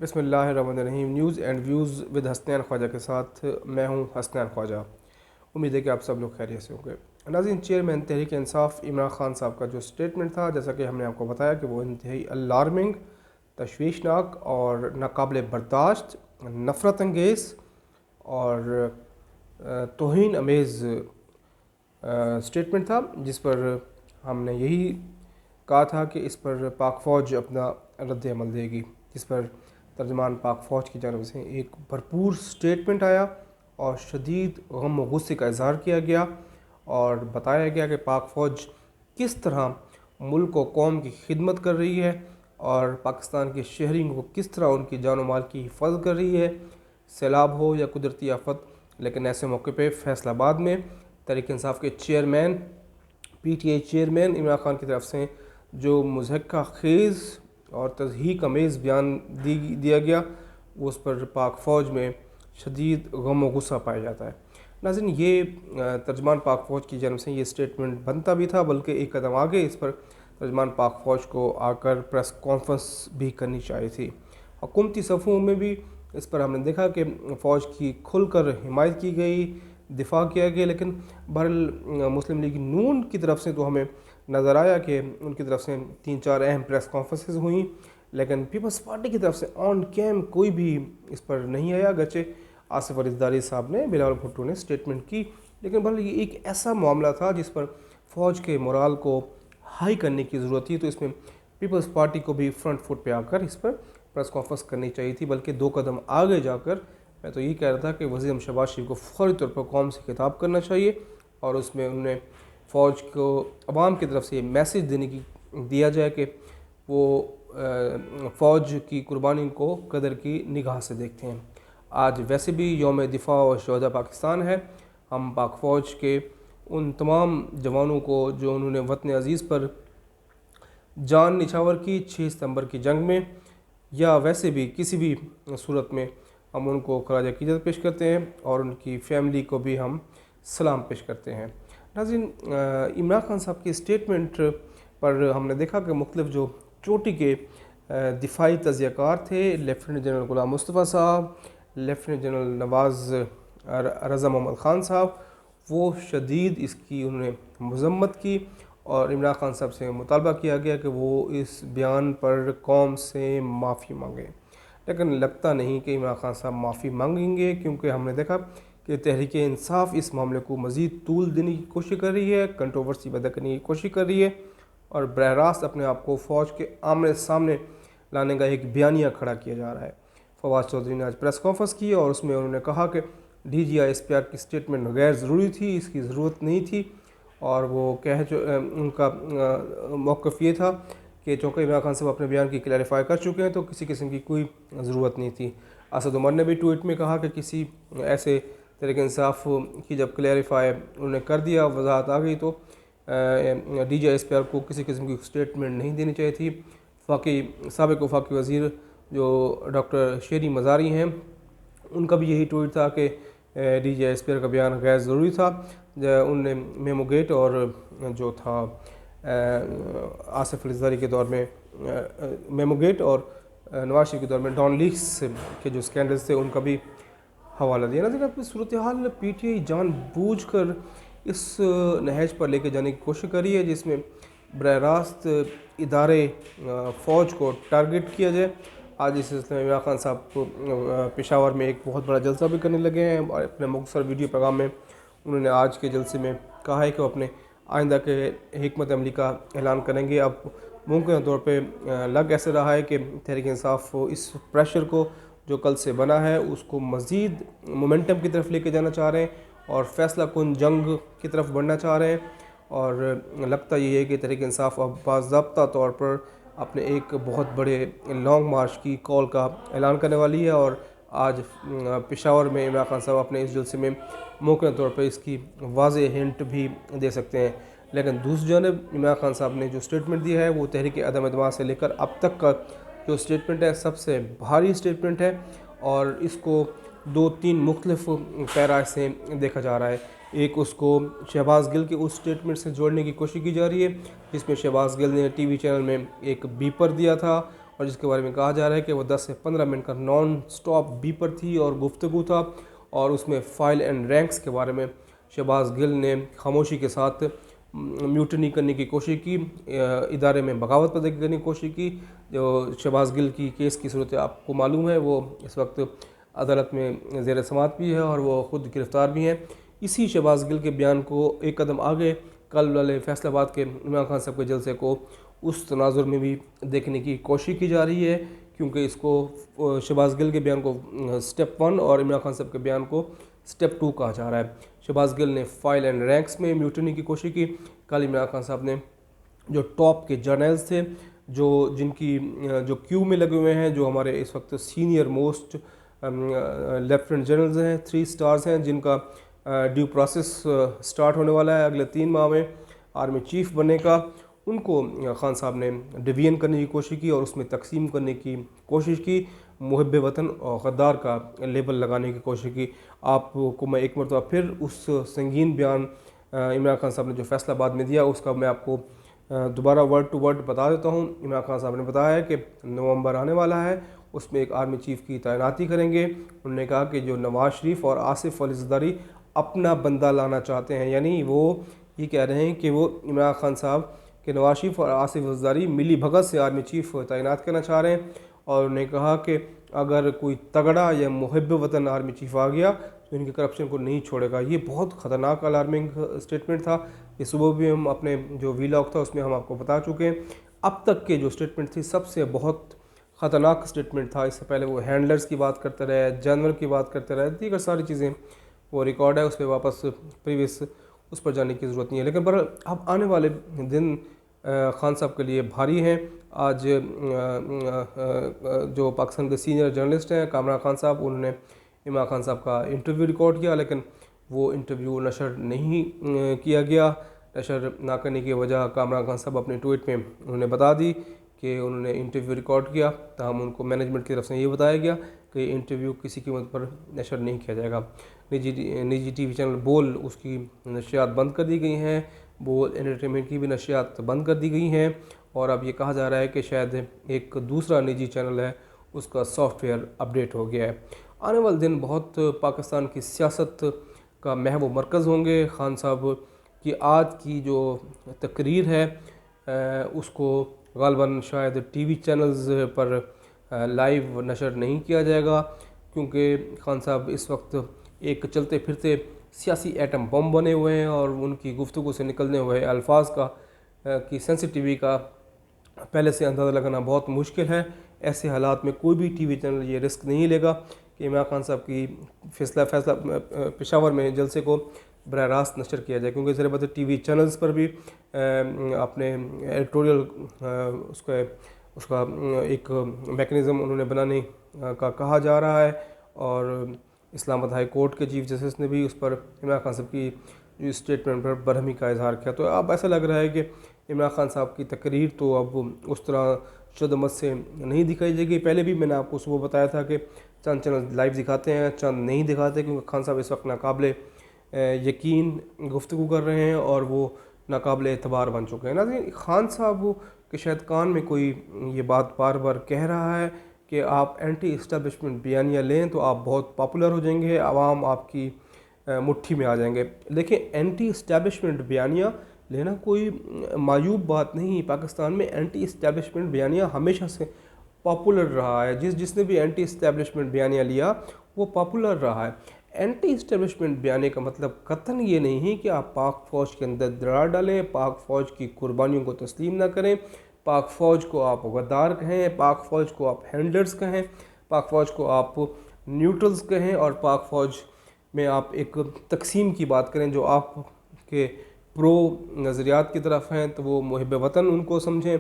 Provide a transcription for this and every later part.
बिस्मिल्लाहिर्रहमानिर्रहीम। News and views with Hasnain Khwaja के साथ मैं हूं हसनैन ख्वाजा। उम्मीद है कि आप सब लोग खैरियत से होंगे। नाज़रीन, चेयरमैन तहरीक इंसाफ इमरान खान साहब का जो स्टेटमेंट था, जैसा कि हमने आपको बताया कि वो इंतहाई अलार्मिंग, तशवीशनाक और नाकाबिल बर्दाश्त, नफ़रत अंगेज़ और तौहीन अमेज़ स्टेटमेंट था, जिस पर हमने यही कहा था कि इस पर पाक फ़ौज अपना रद्द अमल देगी। जिस पर तर्जमान पाक फ़ौज की जानब से एक भरपूर स्टेटमेंट आया और शदीद गम व गुस्से का इजहार किया गया और बताया गया कि पाक फ़ौज किस तरह मुल्क व कौम की खिदमत कर रही है और पाकिस्तान के शहरियों को किस तरह उनकी जान व माल की हिफाजत कर रही है, सैलाब हो या कुदरती आफत। लेकिन ऐसे मौके पर फैसलाबाद में तहरीक इंसाफ के chairman, PTI chairman Imran Khan की तरफ से जो मुज़हक्का खेज़ और तज़हीक अमेज़ बयान दिया गया, वो उस पर पाक फ़ौज में शदीद गम व गुस्सा पाया जाता है। नाज़रीन, ये तर्जमान पाक फ़ौज की जानब से ये स्टेटमेंट बनता भी था, बल्कि एक कदम आगे इस पर तर्जमान पाक फ़ौज को आकर प्रेस कॉन्फ्रेंस भी करनी चाहिए थी। हुकूमती सफ़ों में भी इस पर हमने देखा कि फ़ौज की खुलकर हिमायत की गई, दिफा किया गया। लेकिन बहरहाल मुस्लिम लीग नून की तरफ से तो हमें नज़र आया कि उनकी तरफ से 3-4 अहम प्रेस कॉन्फ्रेंसेस हुई, लेकिन पीपल्स पार्टी की तरफ से ऑन कैम कोई भी इस पर नहीं आया। गचे आसिफ अली ज़रदारी साहब ने, बिलावल भुट्टो ने स्टेटमेंट की, लेकिन बहरहाल ये एक ऐसा मामला था जिस पर फ़ौज के मोराल को हाई करने की ज़रूरत थी, तो इसमें पीपल्स पार्टी को भी फ्रंट फुट पे आकर इस पर प्रेस कॉन्फ्रेंस करनी चाहिए थी। बल्कि 2 कदम आगे जाकर मैं तो यही कह रहा था कि वज़ीर शहबाज शरीफ को फौरी तौर पर कौम से खिताब करना चाहिए और उसमें उन्हें फ़ौज को अवाम की तरफ से ये मैसेज दिया जाए कि वो फ़ौज की कुर्बानी को कदर की निगाह से देखते हैं। आज वैसे भी यौम दिफा और शहदा पाकिस्तान है। हम पाक फ़ौज के उन तमाम जवानों को जो उन्होंने वतन अज़ीज़ पर जान निछावर की 6 सितंबर की जंग में, या वैसे भी किसी भी सूरत में, हम उनको खराज अक़ीदत पेश करते हैं और उनकी फ़ैमिली को भी हम सलाम पेश करते हैं। नाज़रीन, इमरान खान साहब के स्टेटमेंट पर हमने देखा कि मुख्तलिफ जो चोटी के दिफाई तज़ियाकार थे, लेफ्टिनेंट जनरल ग़ुलाम मुस्तफ़ा साहब, लेफ्टिनेंट जनरल नवाज़ रज़ा मोहम्मद ख़ान साहब, वो शदीद इसकी उन्होंने मज़म्मत की और इमरान खान साहब से मुतालबा किया गया कि वो इस बयान पर कौम से माफ़ी मांगें। लेकिन लगता नहीं कि इमरान खान साहब माफ़ी मांगेंगे, क्योंकि हमने देखा कि तहरीक इंसाफ इस मामले को मज़ीद तूल देने की कोशिश कर रही है, कंट्रोवर्सी पैदा करने की कोशिश कर रही है और बरह रास्त अपने आप को फ़ौज के आमने सामने लाने का एक बयानिया खड़ा किया जा रहा है। फवाद चौधरी ने आज प्रेस कॉन्फ्रेंस की और उसमें उन्होंने कहा कि DGI SPR की स्टेटमेंट गैर ज़रूरी थी, इसकी ज़रूरत नहीं थी। और वो उनका मौक़िफ़ ये था कि चूँकि इमरान खान साहब अपने बयान की क्लैरिफाई कर चुके हैं, तो किसी किस्म की कोई ज़रूरत नहीं थी। असद उमर ने भी ट्वीट में कहा कि किसी ऐसे तहरीक इंसाफ की जब क्लैरिफाई उन्होंने कर दिया, वजाहत आ गई, तो DGI SPR को किसी किस्म की स्टेटमेंट नहीं देनी चाहिए थी। साबिक़ वफाकी वज़ीर जो डॉक्टर शेरी मज़ारी हैं, उनका भी यही ट्वीट था कि DGI SPR का बयान गैर ज़रूरी था। उनने मेमो गेट और जो था आसिफ अली ज़रदारी के दौर में मेमो गेट और नवाज शरीफ के दौर में डॉन लीक्स के जो स्कैंडल्स थे, उनका भी हवाला दिया। ना अपनी सूरत हाल PTI जानबूझकर इस नहज पर लेके जाने की कोशिश करी है, जिसमें बरह रास्त इदारे फ़ौज को टारगेट किया जाए। आज इस सिलसिले में इमरान खान साहब पेशावर में एक बहुत बड़ा जलसा भी करने लगे हैं और अपने मुख्तसर वीडियो पैगाम में उन्होंने आज के जलसे में कहा है कि वो अपने आइंदा के हिकमत अमली का ऐलान करेंगे। अब मुमकिन तौर पे लग ऐसे रहा है कि तहरीक इंसाफ इस प्रेशर को जो कल से बना है उसको मज़ीद मोमेंटम की तरफ लेके जाना चाह रहे हैं और फ़ैसला कुन जंग की तरफ बढ़ना चाह रहे हैं। और लगता ये है कि तहरीक इंसाफ अब बाज़ाब्ता तौर पर अपने एक बहुत बड़े लॉन्ग मार्च की कॉल का ऐलान करने वाली है और आज पेशावर में इमरान खान साहब अपने इस जलसे में मुमकिन तौर पर इसकी वाज़े हिंट भी दे सकते हैं। लेकिन दूसरी जानब इमरान खान साहब ने जो स्टेटमेंट दिया है वो तहरीक अदम एतमाद से लेकर अब तक का जो स्टेटमेंट है सबसे भारी स्टेटमेंट है और इसको 2-3 मुख्तलिफ पैरा से देखा जा रहा है। एक उसको शहबाज गिल के उस स्टेटमेंट से जोड़ने की कोशिश की जा रही है जिसमें शहबाज गिल ने TV चैनल में एक बीपर दिया था और जिसके बारे में कहा जा रहा है कि वो 10 से 15 मिनट का नॉन स्टॉप बीपर थी और गुफ्तगू था, और उसमें फ़ाइल एंड रैंक्स के बारे में शहबाज गिल ने खामोशी के साथ म्यूटनी करने की कोशिश की, इदारे में बगावत पैदा करने की कोशिश की। जो शहबाज गिल की केस की सूरत आपको मालूम है, वो इस वक्त अदालत में ज़ेर समाअत भी है और वो ख़ुद गिरफ़्तार भी हैं। इसी शहबाज गिल के बयान को एक कदम आगे कल वाले फैसलाबाद के इमरान खान साहब के जलसे को उस तनाजुर में भी देखने की कोशिश की जा रही है, क्योंकि इसको शहबाज गिल के बयान को स्टेप 1 और इमरान खान साहब के बयान को स्टेप 2 कहा जा रहा है। शहबाज गिल ने फ़ाइल एंड रैंक्स में म्यूटनी की कोशिश की। कल इमरान खान साहब ने जो टॉप के जर्नल्स थे, जिनकी जो क्यू में लगे हुए हैं, जो हमारे इस वक्त सीनियर मोस्ट लेफ्टिनेंट जनरल्स हैं, 3 स्टार्स हैं, जिनका ड्यू प्रोसेस स्टार्ट होने वाला है अगले 3 माह में आर्मी चीफ बनने का, उनको खान साहब ने डिवीजन करने की कोशिश की और उसमें तकसीम करने की कोशिश की, मुहब्बे वतन और गद्दार का लेबल लगाने की कोशिश की। आपको मैं एक मरतबा फिर उस संगीन बयान इमरान खान साहब ने जो फैसलाबाद में दिया उसका मैं आपको दोबारा वर्ड टू वर्ड बता देता हूँ। इमरान खान साहब ने बताया है कि नवंबर आने वाला है, उसमें एक आर्मी चीफ़ की तैनाती करेंगे। उन्होंने कहा कि जो नवाज़ शरीफ और आसिफ अली ज़रदारी अपना बंदा लाना चाहते हैं, यानी वो ये कह रहे हैं कि वो इमरान खान साहब के नवाज शरीफ और आसिफ अली ज़रदारी मिली भगत से आर्मी चीफ़ तैनात करना चाह रहे हैं। और उन्होंने कहा कि अगर कोई तगड़ा या मुहब्ब वतन आर्मी चीफ़ आ गया तो इनके करप्शन को नहीं छोड़ेगा। ये बहुत ख़तरनाक अलार्मिंग स्टेटमेंट था। ये सुबह भी हम अपने जो वीलॉग था उसमें हम आपको बता चुके हैं। अब तक के जो स्टेटमेंट थी सबसे बहुत ख़तरनाक स्टेटमेंट था। इससे पहले वो हैंडलर्स की बात करते रहे, जानवर की बात करते रहे, दीगर सारी चीज़ें वो रिकॉर्ड है, उस पर वापस प्रीवियस उस पर जाने की ज़रूरत नहीं है। लेकिन पर अब आने वाले दिन खान साहब के लिए भारी हैं। आज जो पाकिस्तान के सीनियर जर्नलिस्ट हैं कामरान खान साहब, उन्होंने इमरान खान साहब का इंटरव्यू रिकॉर्ड किया, लेकिन वो इंटरव्यू नशर नहीं किया गया। नशर ना करने की वजह कामरान खान साहब अपने ट्वीट में उन्होंने बता दी कि उन्होंने इंटरव्यू रिकॉर्ड किया, तमाम उनको मैनेजमेंट की तरफ से ये बताया गया कि इंटरव्यू किसी कीमत पर नशर नहीं किया जाएगा। निजी टीवी चैनल बोल उसकी नशियात बंद कर दी गई हैं, बोल एंटरटेनमेंट की भी नशियात बंद कर दी गई हैं, और अब ये कहा जा रहा है कि शायद एक दूसरा निजी चैनल है उसका सॉफ्टवेयर अपडेट हो गया है। आने वाले दिन बहुत पाकिस्तान की सियासत का महव मरकज़ होंगे। खान साहब की आज की जो तकरीर है उसको ग़ालिबन शायद टीवी चैनल्स पर लाइव नशर नहीं किया जाएगा, क्योंकि खान साहब इस वक्त एक चलते फिरते सियासी एटम बम बने हुए हैं और उनकी गुफ्तगू से निकलने हुए अल्फाज की सेंसिटिविटी का पहले से अंदाज़ा लगाना बहुत मुश्किल है। ऐसे हालात में कोई भी टीवी चैनल ये रिस्क नहीं लेगा कि इमरान खान साहब की फैसला पेशावर में जलसे को बराह रास्त नशर किया जाए, क्योंकि ज़रा बता टीवी चैनल्स पर भी अपने एडिटोरियल उसका एक मेकनिज़म उन्होंने बनाने का कहा जा रहा है। और इस्लामाबाद हाई कोर्ट के चीफ जस्टिस ने भी उस पर इमरान खान साहब की स्टेटमेंट पर बरहमी का इजहार किया। तो अब ऐसा लग रहा है कि इमरान खान साहब की तकरीर तो अब उस तरह शुद्ध से नहीं दिखाई जाएगी। पहले भी मैंने आपको सुबह बताया था कि चंद चैनल लाइव दिखाते हैं, चंद नहीं दिखाते, क्योंकि खान साहब इस वक्त नाकाबिले यकीन गुफ्तगू कर रहे हैं और वो नाकाबिले एतबार बन चुके हैं। ना खान साहब के शायद कान में कोई ये बात बार बार कह रहा है कि आप एंटी इस्टेब्लिशमेंट बयानियाँ लें तो आप बहुत पॉपुलर हो जाएंगे, आवाम आपकी मुट्ठी में आ जाएंगे। देखिए, एंटी इस्टेब्लिशमेंट बयानियाँ लेना कोई मायूब बात नहीं। पाकिस्तान में एंटी इस्टेब्लिशमेंट बयानियाँ हमेशा से पॉपुलर रहा है। जिसने भी एंटी इस्टेब्लिशमेंट बयानियाँ लिया वो पॉपुलर रहा है। एंटी इस्टेब्लिशमेंट बयाने का मतलब कतन ये नहीं है कि आप पाक फ़ौज के अंदर दरार डालें, पाक फ़ौज की कुर्बानियों को तस्लीम ना करें, पाक फ़ौज को आप गद्दार कहें, पाक फ़ौज को आप हैंडलर्स कहें, पाक फ़ौज को आप न्यूट्रल्स कहें, और पाक फ़ौज में आप एक तकसीम की बात करें। जो आपके प्रो नज़रियात की तरफ हैं तो वो मुहिब वतन उनको समझें,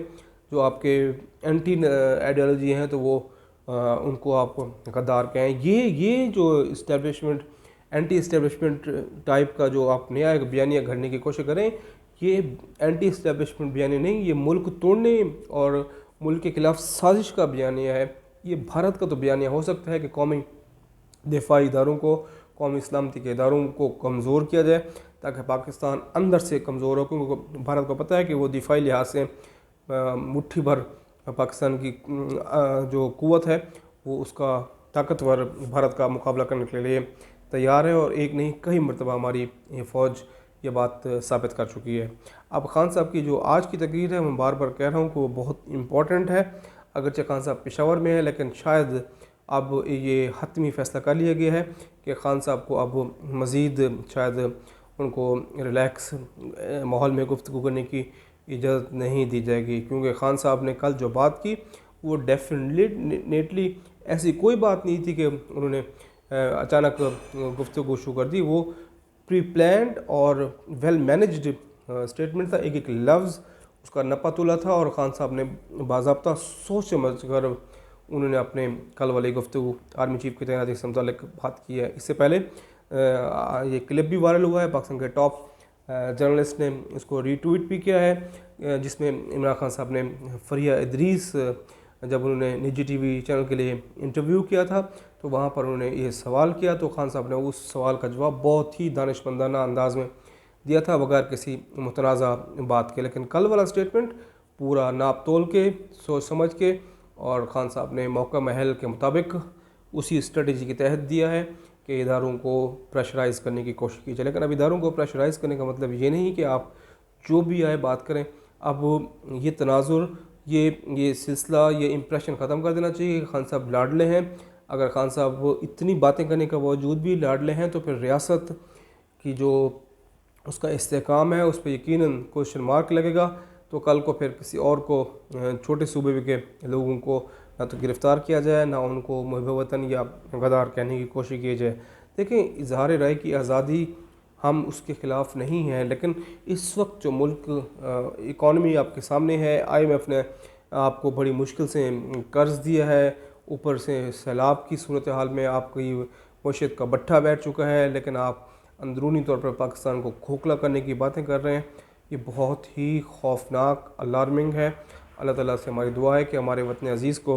जो आपके एंटी आइडियोलॉजी हैं तो वो उनको आप गद्दार कहें। ये जो इस्टेब्लिशमेंट एंटी इस्टेब्लिशमेंट टाइप का जो आप नया एक बयानिया घड़ने की कोशिश करें, ये एंटी इस्टेब्लिशमेंट बयानिया नहीं, ये मुल्क तोड़ने और मुल्क के खिलाफ साजिश का बयानिया है। ये भारत का तो बयानिया हो सकता है कि कौमी दिफाई इदारों को, कौमी सलामती के इदारों को कमज़ोर किया जाए ताकि पाकिस्तान अंदर से कमज़ोर हो, क्योंकि भारत को पता है कि वो दिफाई लिहाज से मुट्ठी भर पाकिस्तान की जो कुव्वत है वो उसका ताकतवर भारत का मुकाबला करने के लिए तैयार है, और एक नहीं कई मरतबा हमारी ये फ़ौज ये बात साबित कर चुकी है। अब खान साहब की जो आज की तकरीर है, मैं बार बार कह रहा हूँ कि वो बहुत इम्पोर्टेंट है। अगरचे खान साहब पेशावर में है, लेकिन शायद अब ये हतमी फ़ैसला कर लिया गया है कि खान साहब को अब मज़ीद शायद उनको रिलैक्स माहौल में गुफ्तगू करने की इजाज़त नहीं दी जाएगी, क्योंकि खान साहब ने कल जो बात की वो डेफिनेटली ऐसी कोई बात नहीं थी कि उन्होंने अचानक गुफ्तगू शुरू कर दी। वो प्री प्लान्ड और वेल मैनेज्ड स्टेटमेंट था, एक एक लफ्ज़ उसका नपा तुला था, और ख़ान साहब ने बाज़ाब्ता सोच समझ कर उन्होंने अपने कल वाली गुफ्तगू आर्मी चीफ की तैनाती से मुताल्लिक़ बात की है। इससे पहले ये क्लिप भी वायरल हुआ है, पाकिस्तान के टॉप जर्नलिस्ट ने इसको रीट्वीट भी किया है, जिसमें इमरान खान साहब ने फरिया इदरीस जब उन्होंने निजी टीवी चैनल के लिए इंटरव्यू किया था तो वहाँ पर उन्होंने ये सवाल किया, तो खान साहब ने उस सवाल का जवाब बहुत ही दानिशमंदाना अंदाज में दिया था, बगैर किसी मुतनाज़ा बात के। लेकिन कल वाला स्टेटमेंट पूरा नाप तोल के, सोच समझ के, और खान साहब ने मौका महल के मुताबिक उसी स्ट्रेटजी के तहत दिया है कि इदारों को प्रेशराइज़ करने की कोशिश की जाए। लेकिन अब इदारों को प्रेशराइज़ करने का मतलब ये नहीं कि आप जो भी आए बात करें। अब ये तनाजुर, ये सिलसिला, ये इम्प्रेशन ख़त्म कर देना चाहिए कि खान साहब लाडले हैं। अगर खान साहब इतनी बातें करने के बावजूद भी लाडले हैं तो फिर रियासत की जो उसका इस्तेहकाम है उस पर यकीनन क्वेश्चन मार्क लगेगा। तो कल को फिर किसी और को, छोटे सूबे के लोगों को ना तो गिरफ़्तार किया जाए, ना उनको मुहिब वतन या गद्दार कहने की कोशिश की जाए। देखें, इजहार राय की आज़ादी हम उसके ख़िलाफ़ नहीं हैं, लेकिन इस वक्त जो मुल्क इकॉनमी आपके सामने है, IMF ने आपको बड़ी मुश्किल से कर्ज़ दिया है, ऊपर से सैलाब की सूरत हाल में आपकी मईशत का बट्ठा बैठ चुका है, लेकिन आप अंदरूनी तौर पर पाकिस्तान को खोखला करने की बातें कर रहे हैं। ये बहुत ही खौफनाक, अलार्मिंग है। अल्लाह ताला से हमारी दुआ है कि हमारे वतन अज़ीज़ को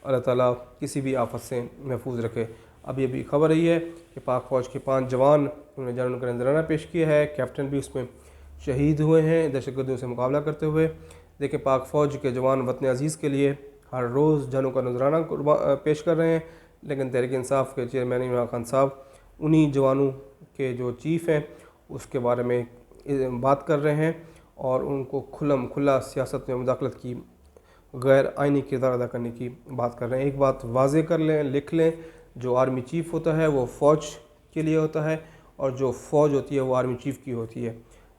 अल्लाह ताला किसी भी आफत से महफूज रखे। अब ये भी खबर रही है कि पाक फ़ौज के 5 जवान उन्होंने जानों का नजराना पेश किया है, कैप्टन भी उसमें शहीद हुए हैं दहशतगर्दों से मुकाबला करते हुए। देखिए, पाक फ़ौज के जवान वतन अज़ीज़ के लिए हर रोज़ जानों का नजराना पेश कर रहे हैं, लेकिन तहरीक इंसाफ के चेयरमैन इमरान खान साहब उन्हीं जवानों के जो चीफ़ हैं उसके बारे में बात कर रहे हैं और उनको खुल्लम खुल्ला सियासत में मुदाखलत की, गैर आइनी किरदार अदा करने की बात कर रहे हैं। एक बात वाज़े कर लें, लिख लें, जो आर्मी चीफ़ होता है वो फ़ौज के लिए होता है, और जो फ़ौज होती है वो आर्मी चीफ़ की होती है।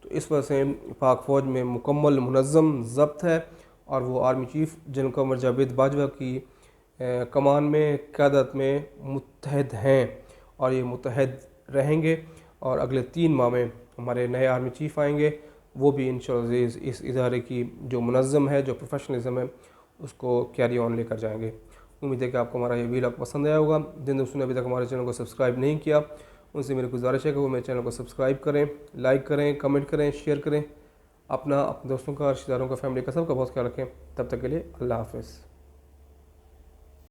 तो इस वजह से पाक फ़ौज में मुकम्मल मुनज़्ज़म ज़ब्त है, और वो army chief general Qamar Javed Bajwa की कमान में, क़यादत में मुत्तहद हैं, और ये मुत्तहद रहेंगे। और अगले 3 माह में हमारे नए आर्मी चीफ़ आएंगे, वो भी इंशाअल्लाह इस इदारे की जो मुनज़्ज़म है, जो प्रोफेशनलिज़म है, उसको कैरी ऑन लेकर जाएंगे। उम्मीद है कि आपको हमारा ये वीडियो पसंद आया होगा। जिन दोस्तों ने अभी तक हमारे चैनल को सब्सक्राइब नहीं किया, उनसे मेरी गुजारिश है कि वो मेरे चैनल को सब्सक्राइब करें, लाइक करें, कमेंट करें, शेयर करें। अपने दोस्तों का, रिश्तेदारों का, फैमिली का, सबका बहुत ख्याल रखें। तब तक के लिए अल्लाह हाफ़िज़।